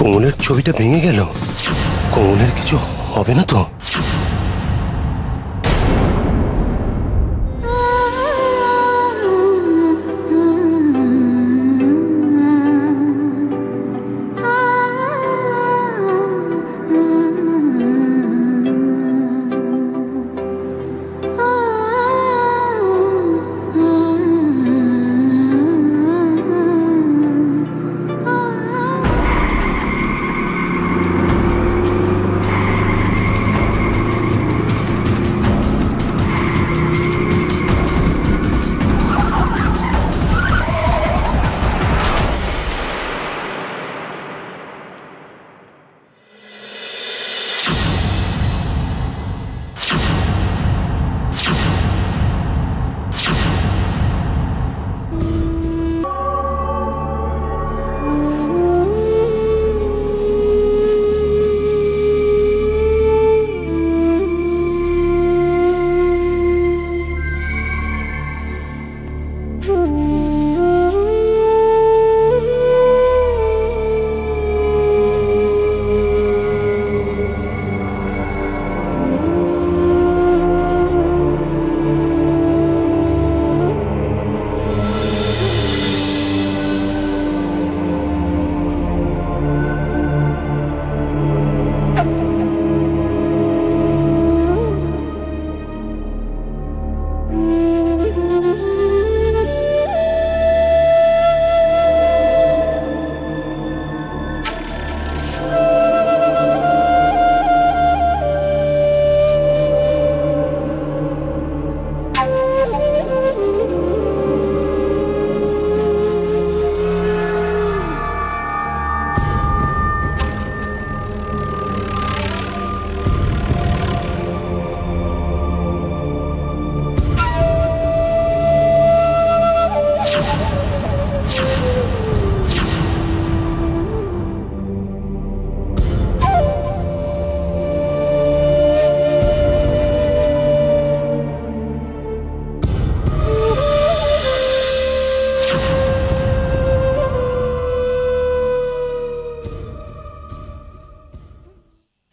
কোমলের ছবিটা ভেঙে গেল। কোমলের কিছু হবে না তো?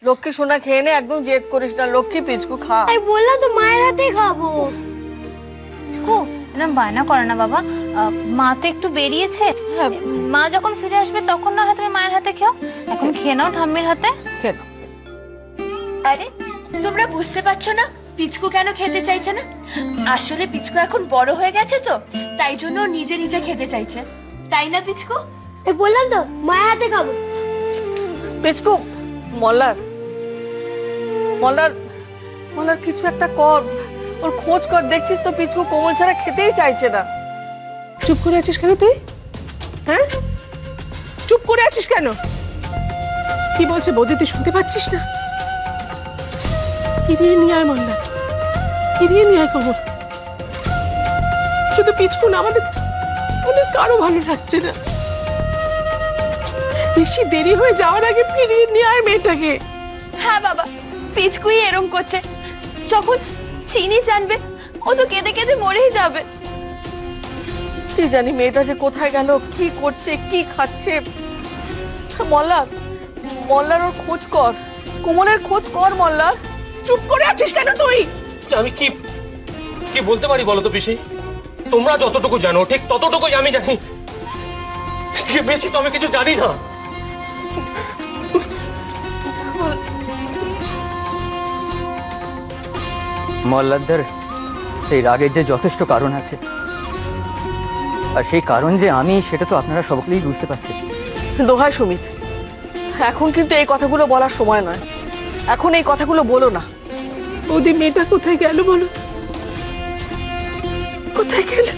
লক্ষ্মী সোনা খেয়ে নে, একদম জেদ করিস না। লক্ষ্মী পিচকু খা। আমি বললাম তো মায়ের হাতেই খাবো। পিচকু এরকম বায়না করে না বাবা, মা তো একটু বেরিয়েছে, মা যখন ফিরে আসবে তখন না হয় তুমি মায়ের হাতে খেও, এখন খেয়ে নাও ঠাম্মির হাতে। খেয়ে নাও। আরে তোমরা বুঝতে পারছো না পিচকু কেন খেতে চাইছে না? আসলে পিচকু এখন বড় হয়ে গেছে তো, তাই জন্য নিজে নিজে খেতে চাইছে, তাই না পিচকু? আমি বললাম তো মায়ের হাতে খাবো। পিচকু মল্লার মল্লার মল্লার কিছু একটা কর, ওর খোঁজ কর। দেখছিস তো পিচকু কোমল ছাড়া খেতেই চাইছে না। চুপ করে আছিস কেন তুই? হ্যাঁ, চুপ করে আছিস কেন? কি বলছে বৌদি, তুই শুনতে পাচ্ছিস না? ফিরিয়ে নিয়ে আয় মল্লা, ফিরিয়ে নিয়ে আয় কোমল। শুধু পিচকু না, আমাদের কারো ভালো লাগছে না। বেশি দেরি হয়ে যাওয়ার আগে ফিরিয়ে নিয়ে আয় মেয়েটাকে। হ্যাঁ বাবা, পিচকুই এরম করছে। যখন চিনি জানবে ও তো কেঁদে কেঁদে মরেই যাবে। কি জানি মেয়েটা যে কোথায় গেল, কি করছে, কি খাচ্ছে। মল্লার মল্লার ওর খোঁজ কর, কোমলের খোঁজ কর মল্লার। চুপ করে আছিস কেন তুই? আমি কি কি বলতে পারি বলো তো পিসি? তোমরা যতটুকু জানো ঠিক ততটুকুই আমি জানি, বেশি তো আমি কিছু জানি না। মল্লারদের সেই রাগের যে যথেষ্ট কারণ আছে, আর সেই কারণ যে আমি, সেটা তো আপনারা সকলেই বুঝতে পারছেন। দোহাই সুমিত, এখন কিন্তু এই কথাগুলো বলার সময় নয়। এখন এই কথাগুলো বলো না। ওদের মেয়েটা কোথায় গেল বলো তো? কোথায় গেল?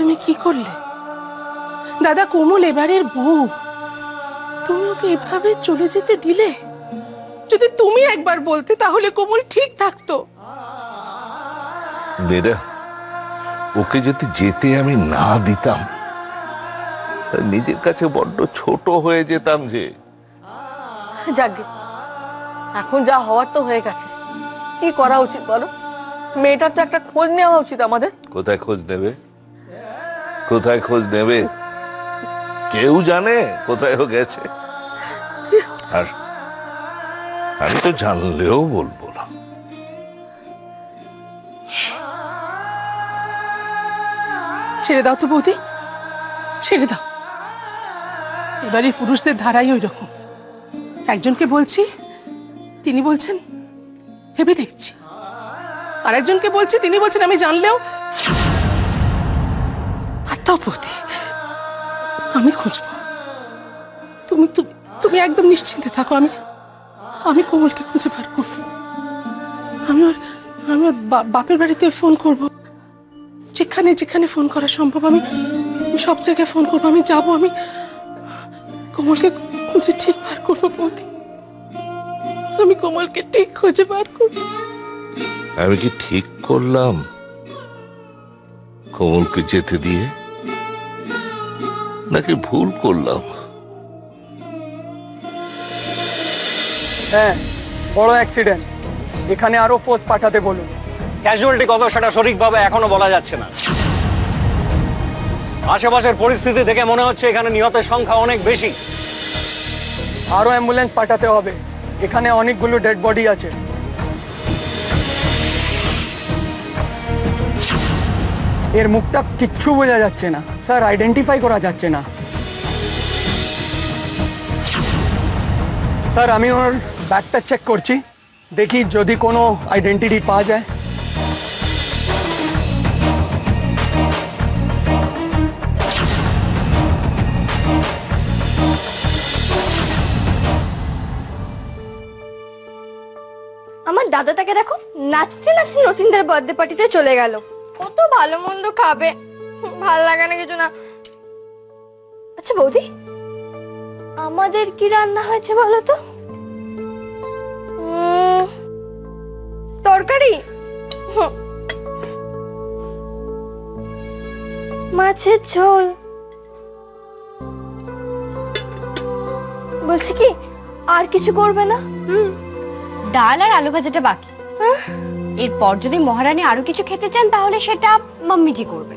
তুমি কি করলে? দাদা কোমল এবারের বউ, তুমি ওকে এভাবে চলে যেতে দিলে? যদি তুমি একবার বলতে তাহলে কোমল ঠিক থাকতো। মেয়েরা, ওকে যদি যেতে আমি না দিতাম নিজের কাছে বড্ড ছোট হয়ে যেতাম যে। যাকে এখন যা হওয়ার তো হয়ে গেছে, কি করা উচিত বলো? মেয়েটার তো একটা খোঁজ নেওয়া উচিত আমাদের। কোথায় খোঁজ নেবে? কোথায় খোঁজ নেবে? কেউ জানে কোথায় ও গেছে? আর আমি তো জানলেও বলবো না। ছেড়ে দাও তো বৌদি, ছেড়ে দাও। এবারে পুরুষদের ধারাই ওই রকম। একজনকে বলছি, তিনি বলছেন ভেবে দেখছি, আর একজনকে বলছি, তিনি বলছেন আমি জানলেও। বৌদি, আমি খুঁজবো। তুমি তুমি একদম নিশ্চিন্তে থাকো। আমি কোমলকে খুঁজে বার করবো। আমি ওর বাপের বাড়িতে ফোন করব, যেখানে যেখানে ফোন করা সম্ভব আমি সব জায়গায় ফোন করবো। আমি যাবো, আমি কোমলকে খুঁজে ঠিক বার করবো বৌদি। আমি কোমলকে ঠিক খুঁজে বার করবো। আমি কি ঠিক করলাম কোমলকে যেতে দিয়ে, নাকি ভুল করলাম? হ্যাঁ, বড় অ্যাক্সিডেন্ট। এখানে আরো ফোর্স পাঠাতে বলুন। ক্যাজুয়ালিটি কত সেটা সঠিকভাবে এখনো বলা যাচ্ছে না। আশেপাশের পরিস্থিতি দেখে মনে হচ্ছে এখানে নিহতের সংখ্যা অনেক বেশি। আরো অ্যাম্বুলেন্স পাঠাতে হবে, এখানে অনেকগুলো ডেড বডি আছে। এর মুখটা কিচ্ছু বোঝা যাচ্ছে না স্যার, আইডেন্টিফাই করা যাচ্ছে না স্যার। আমি ওর ব্যাগটা চেক করছি, দেখি যদি কোনো আইডেন্টিটি পাওয়া যায়। আমার দাদাটাকে দেখো, নাচতে নাচতে রচিন্দার বার্থডে পার্টিতে চলে গেল। কত ভালো মন্দ খাবে, ভাল লাগে না কিছু না। আচ্ছা বৌদি, আমাদের কি রান্না হয়েছে বলো তো? তরকারি, মাছের ঝোল। বলছি কি আর কিছু করবে না? ডাল আর আলু ভাজাটা বাকি। এরপর যদি মহারানী আরো কিছু খেতে চান তাহলে সেটা মাম্মিজি করবে।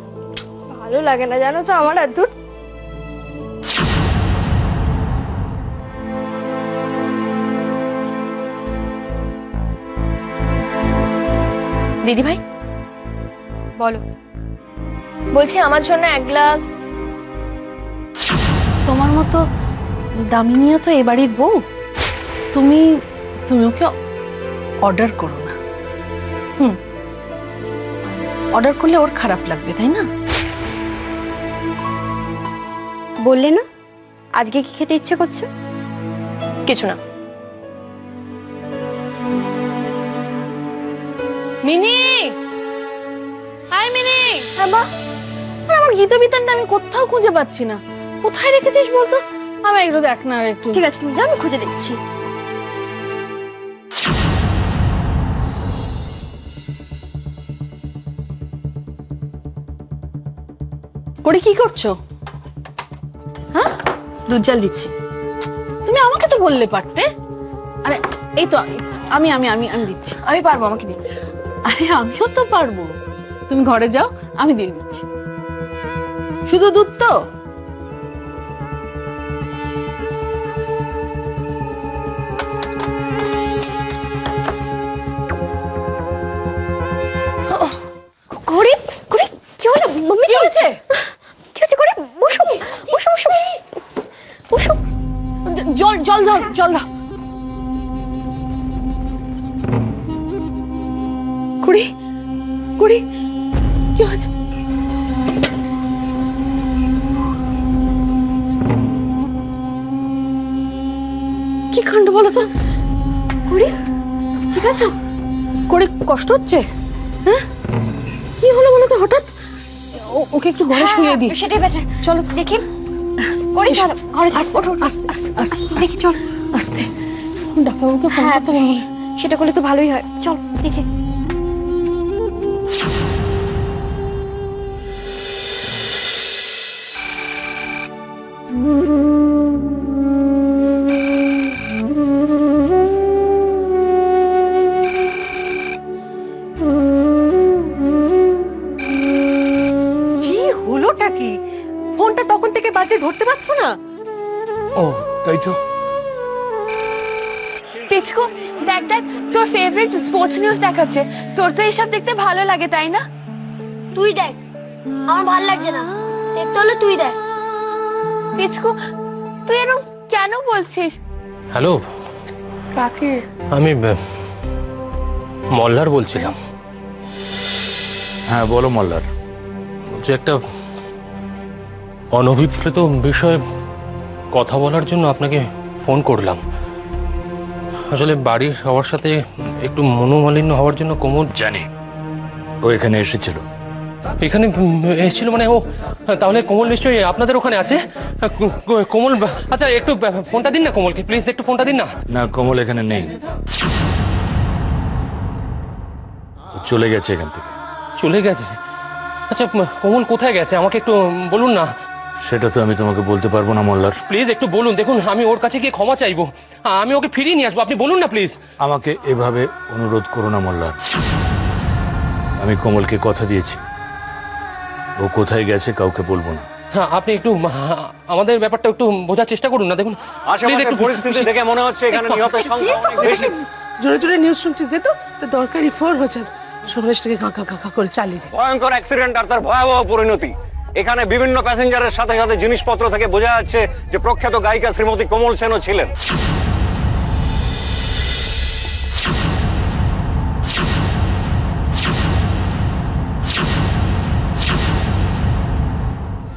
ভালো লাগে না জানো তো আমার। আর দুধ দিদি ভাই বলো। বলছি আমার জন্য এক গ্লাস। তোমার মতো দামিনীও তো এ বাড়ির বউ, তুমি ওকে অর্ডার করো না। অর্ডার করলে ওর খারাপ লাগবে, তাই না? বললে না আজকে কি খেতে ইচ্ছে করছে? কিছু না। মিনি, হাই মিনি। হ্যাঁ মা। আমার গীতা বিতানটা আমি কোথাও খুঁজে পাচ্ছি না। কোথায় রেখেছিস বলতো? আমি একটু দেখ না। আর একটু ঠিক আছে, তুমি যাও, আমি খুঁজে দেখছি। করে কি করছো? হ্যাঁ, দুধ জাল দিচ্ছি। তুমি আমাকে তো বললে পারতে। আরে এই তো আমি আমি আমি আমি দিচ্ছি। আমি পারবো, আমাকে দিন। আরে আমিও তো পারবো, তুমি ঘরে যাও, আমি দিয়ে দিচ্ছি। শুধু দুধ তো? ঘরে ঘরে কি হলো মাম্মি? কি হয়েছে? কি হয়েছে ঘরে? বসো বসো বসো বসো। জল জল জল জল দাও। কুড়ি কুড়ি, কি হয়েছে? কি কাণ্ড বলো তো? কুড়ি ঠিক আছে? কুড়ি কষ্ট হচ্ছে? হ্যাঁ, কি হলো বলো তো হঠাৎ? ওকে একটু ঘরে শুয়ে দিই। সেটাই বেটার। চলো দেখি করে চলো ঘরে চলো। আস্তে, ওঠো আস্তে, আস্তে, দেখি চল। আস্তে। ডাক্তারবাবুকে ফোন করতে হবে। সেটা করলে তো ভালোই হয়, চল দেখে। কি হলোটা কি? ফোনটা তখন থেকে বাজে, ধরতে পারছো না? ও তাই তো। পিচকু দেখ দেখ, তোর ফেভারিট স্পোর্টস নিউজ দেখাচ্ছে। তোর তো এইসব দেখতে ভালো লাগে তাই না? তুই দেখ, আমার ভালো লাগছে না, দেখতে হলে তুই দেখ। পিচকু তুই এরকম কেন বলছিস? হ্যালো, কাকে? আমি মল্লার বলছিলাম। হ্যাঁ বলো মল্লার। বলছি একটা অনভিপ্রেত বিষয়ে কথা বলার জন্য আপনাকে ফোন করলাম। আসলে বাড়ির সবার সাথে একটু মনোমালিন্য হওয়ার জন্য কোমল জানি ও এখানে এসেছিল। এখানে এসেছিল মানে? ও তাহলে কোমল নিশ্চয়ই আপনাদের ওখানে আছে। কোমল, আচ্ছা একটু ফোনটা দিন না কোমলকে, প্লিজ একটু ফোনটা দিন না। না কোমল এখানে নেই, ও চলে গেছে এখান থেকে। চলে গেছে? আচ্ছা কোমল কোথায় গেছে আমাকে একটু বলুন না। সেটা তো আমি তোমাকে বলতে পারবো না মল্লার। প্লিজ একটু বলুন। দেখুন আমি ওর কাছে গিয়ে ক্ষমা চাইবো, আমি ওকে ফিরিয়ে নিয়ে আসবো, আপনি বলুন না প্লিজ। আমাকে এভাবে অনুরোধ করো না মল্লার। আমি কোমলকে কথা দিয়েছি, ও কোথায় গেছে কাউকে বলবো না। হ্যাঁ আপনি একটু আমাদের ব্যাপারটা একটু বোঝার চেষ্টা করুন না। দেখুন আশেপাশের পরিস্থিতি দেখে মনে হচ্ছে এখানে নিহতের সংখ্যা অনেক বেশি। জোরে জোরে নিউজ শুনছিস দে তো, দরকারি ফোন হচ্ছে। সমাজটাকে কাকা কাকা করে চালিয়ে দে। ভয়ঙ্কর অ্যাক্সিডেন্ট আর তার ভয়াবহ পরিণতি। এখানে বিভিন্ন প্যাসেঞ্জারের সাথে সাথে জিনিসপত্র থেকে বোঝা যাচ্ছে যে প্রখ্যাত গায়িকা শ্রীমতী কোমল সেনও ছিলেন।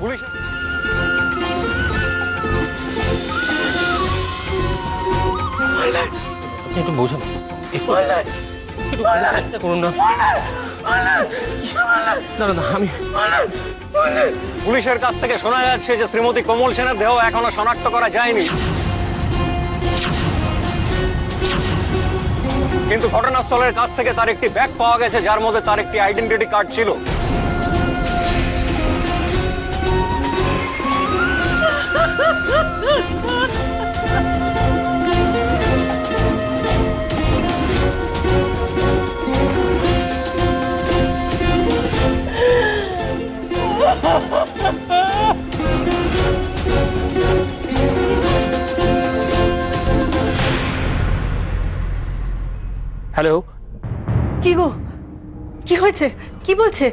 পুলিশ আপনি একটু বোঝান, একটু চেষ্টা করুন না। না না আমি পুলিশের কাছ থেকে শোনা যাচ্ছে যে শ্রীমতী কোমল সেনের দেহ এখনো শনাক্ত করা যায়নি, কিন্তু ঘটনাস্থলের কাছ থেকে তার একটি ব্যাগ পাওয়া গেছে যার মধ্যে তার একটি আইডেন্টিটি কার্ড ছিল। হ্যালো, কি গো, কি হয়েছে? কি বলছে?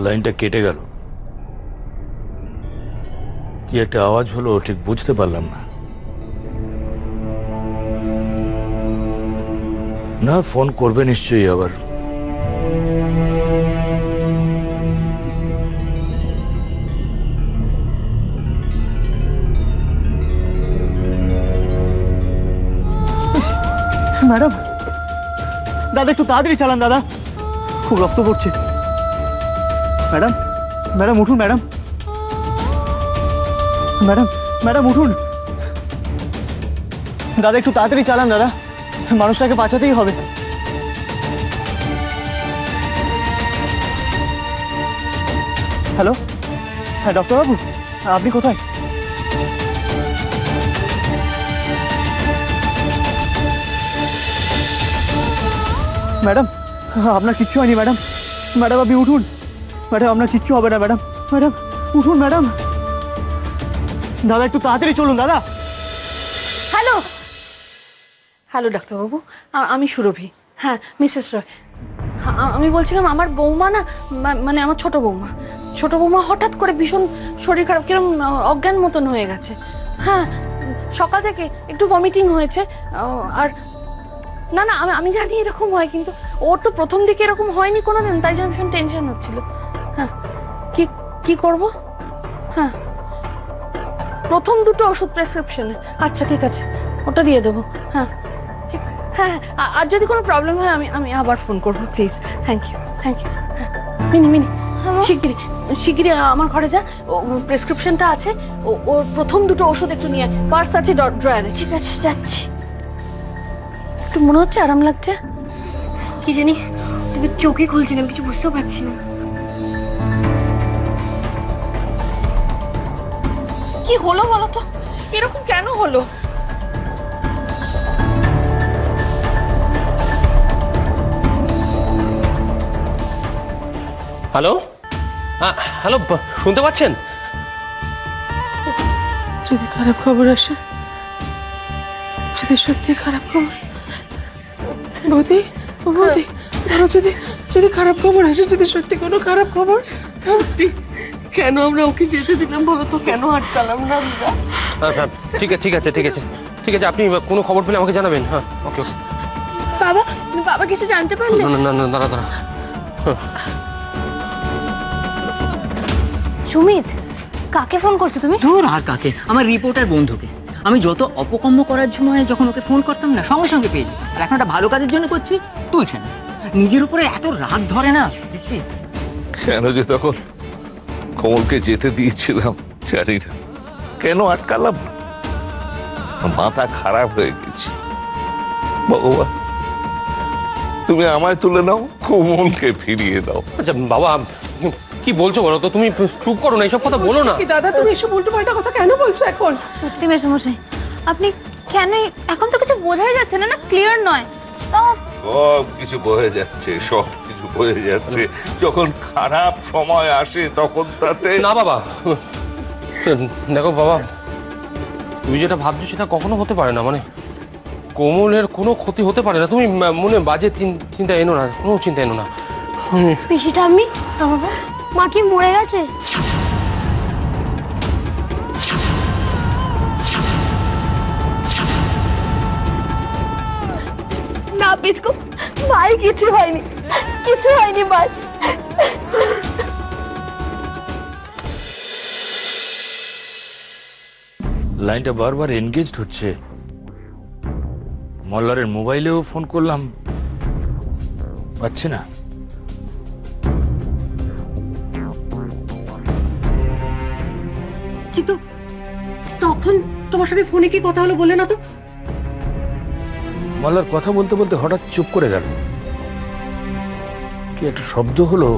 লাইনটা কেটে গেল, কি একটা আওয়াজ হলো ঠিক বুঝতে পারলাম না। না ফোন করবে নিশ্চয়ই আবার। ম্যাডাম, দাদা একটু তাড়াতাড়ি চালান দাদা, খুব রক্ত পড়ছে। ম্যাডাম, ম্যাডাম উঠুন ম্যাডাম, ম্যাডাম, ম্যাডাম উঠুন দাদা, একটু তাড়াতাড়ি চালান দাদা, মানুষটাকে বাঁচাতেই হবে। হ্যালো, হ্যাঁ ডক্টরবাবু, আপনি কোথায়? ম্যাডাম আপনার কিচ্ছু হয়নি ম্যাডাম, ম্যাডাম আপনি উঠুন, ম্যাডাম আপনার কিচ্ছু হবে না ম্যাডাম, ম্যাডাম উঠুন ম্যাডাম, দাদা একটু তাড়াতাড়ি চলুন দাদা। হ্যালো, হ্যালো ডাক্তারবাবু, আমি সুরভি। হ্যাঁ মিসেস রয়, আমি বলছিলাম আমার বৌমা না, মানে আমার ছোট বৌমা হঠাৎ করে ভীষণ শরীর খারাপ, কিরম অজ্ঞান মতন হয়ে গেছে। হ্যাঁ সকাল থেকে একটু ভমিটিং হয়েছে, আর না না আমি জানি এরকম হয়, কিন্তু ওর তো প্রথম দিকে এরকম হয়নি কোনোদিন, তাই জন্য ভীষণ টেনশন হচ্ছিল। হ্যাঁ কি করব? হ্যাঁ প্রথম দুটো ওষুধ প্রেসক্রিপশনে। আচ্ছা ঠিক আছে, ওটা দিয়ে দেবো। হ্যাঁ ঠিক, হ্যাঁ আর যদি কোনো প্রবলেম হয় আমি আবার ফোন করবো প্লিজ। Thank you. হ্যাঁ মিনি শিগগিরই শিগগিরই আমার ঘরে যা, প্রেসক্রিপশনটা আছে, ওর প্রথম দুটো ওষুধ একটু নিয়ে, পার্স আছে ড্রয়ারে। ঠিক আছে, যাচ্ছি। একটু মনে হচ্ছে আরাম লাগছে। কি জানি, তোকে চোখে খুলছি না, কিছু বুঝতেও পারছি না। কি হলো বলো তো, এরকম কেন হলো? হ্যালো, হ্যালো, শুনতে পাচ্ছেন? যদি খারাপ খবর আসে, যদি সত্যি খারাপ খবর, বৌদি বৌদি ধরো, যদি খারাপ খবর আসে, যদি সত্যি কোনো খারাপ খবর, সত্যি কেন আমরা ওকে যেতে দিলাম বলো তো, কেন আটকালাম না আমরা? হ্যাঁ, ঠিক আছে ঠিক আছে ঠিক আছে ঠিক আছে, আপনি কোনো খবর পেলে আমাকে জানাবেন। হ্যাঁ, ওকে ওকে। বাবা, বাবা কিছু জানতে পারলে? না না না, দাঁড়া দাঁড়া। সুমিত, কাকে ফোন করছো তুমি? দূর আর কাকে, আমার রিপোর্টার বন্ধুকে। আমি যত অপকর্ম করার সময় যখন ওকে ফোন করতাম না, সঙ্গে সঙ্গে পেয়ে যেত। আর এখন একটা ভালো কাজের জন্য করছি, তুলছে না। নিজের উপরে এত রাগ ধরে না, দেখছি। কেন যে তখন কমলকে যেতে দিয়েছিলাম জানি না, কেন আটকালাম না, মাথা খারাপ হয়ে গেছে। ভগবান, তুমি আমায় তুলে নাও, কমলকে ফিরিয়ে দাও। আচ্ছা বাবা, কি বলছো বলো তো? তুমি চুপ করো না, এইসব কথা বলো না। কি দাদা, তুমি এসব উল্টো পাল্টা কথা কেন বলছো এখন? সত্যি মেশামশাই, আপনি কেন? এখন তো কিছু বোঝাই যাচ্ছে না, না ক্লিয়ার নয়। তাও সব কিছু বয়ে যাচ্ছে, সব কিছু বয়ে যাচ্ছে। যখন খারাপ সময় আসে তখন তাতে না বাবা, দেখো বাবা, তুমি যেটা ভাবছো সেটা কখনো হতে পারে না। মানে কোমলের কোনো ক্ষতি হতে পারে না। তুমি মনে বাজে চিন্তা এনো না, কোনো চিন্তা এনো না। পিসিটা আমি, বাবা মা কি মরে গেছে? না পিসকো, ভাই কিছু হয়নি, কিছু হয়নি ভাই। লাইনটা বারবার এনগেজড হচ্ছে। মল্লারের মোবাইলেও ফোন করলাম, পাচ্ছে না। কিন্তু তখন তোমার সাথে ফোনে কি কথা হলো বলে না তো? মল্লার কথা বলতে বলতে হঠাৎ চুপ করে গেল। কি একটা শব্দ হলো,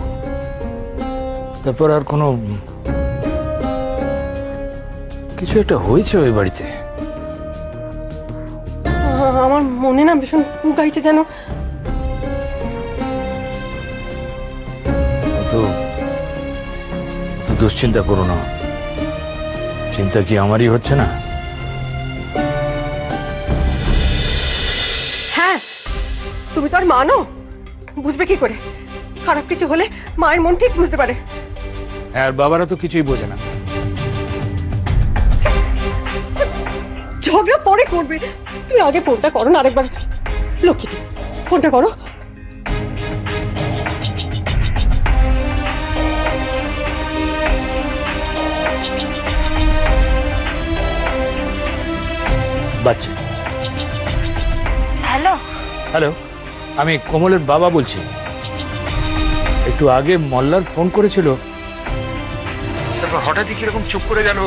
তারপর আর কোনো কিছু একটা হয়েছে ওই বাড়িতে। আমার মনে না ভীষণ গাইছে যেন। তো দুশ্চিন্তা করো না, চিন্তা কি আমারই হচ্ছে না? হ্যাঁ, তুমি তো আর মানো, বুঝবে কি করে? খারাপ কিছু হলে মায়ের মন ঠিক বুঝতে পারে। আর বাবারা তো কিছুই বোঝে না। ঝগড়া পরে করবে, তুমি আগে ফোনটা করো না আরেকবার। লক্ষ্মী, ফোনটা করো। বাচ্চা, হ্যালো হ্যালো, আমি কোমলের বাবা বলছি। একটু আগে মল্লার ফোন করেছিল, তারপর হঠাৎই কিরকম চুপ করে গেল।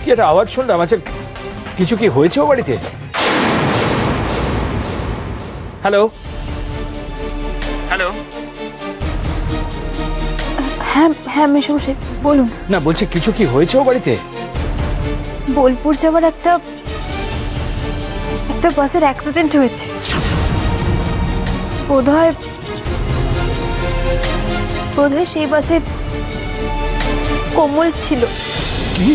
কি একটা আওয়াজ শুনলাম। আচ্ছা, কিছু কি হয়েছে ও বাড়িতে? হ্যালো হ্যালো, হ্যাঁ হ্যাঁ মেশামশাই বলুন। না বলছি, কিছু কি হয়েছে ও বাড়িতে? বোলপুর যাওয়ার একটা বাসের অ্যাক্সিডেন্ট হয়েছে। বোধহয় সেই বাসে কোমল ছিল। কি?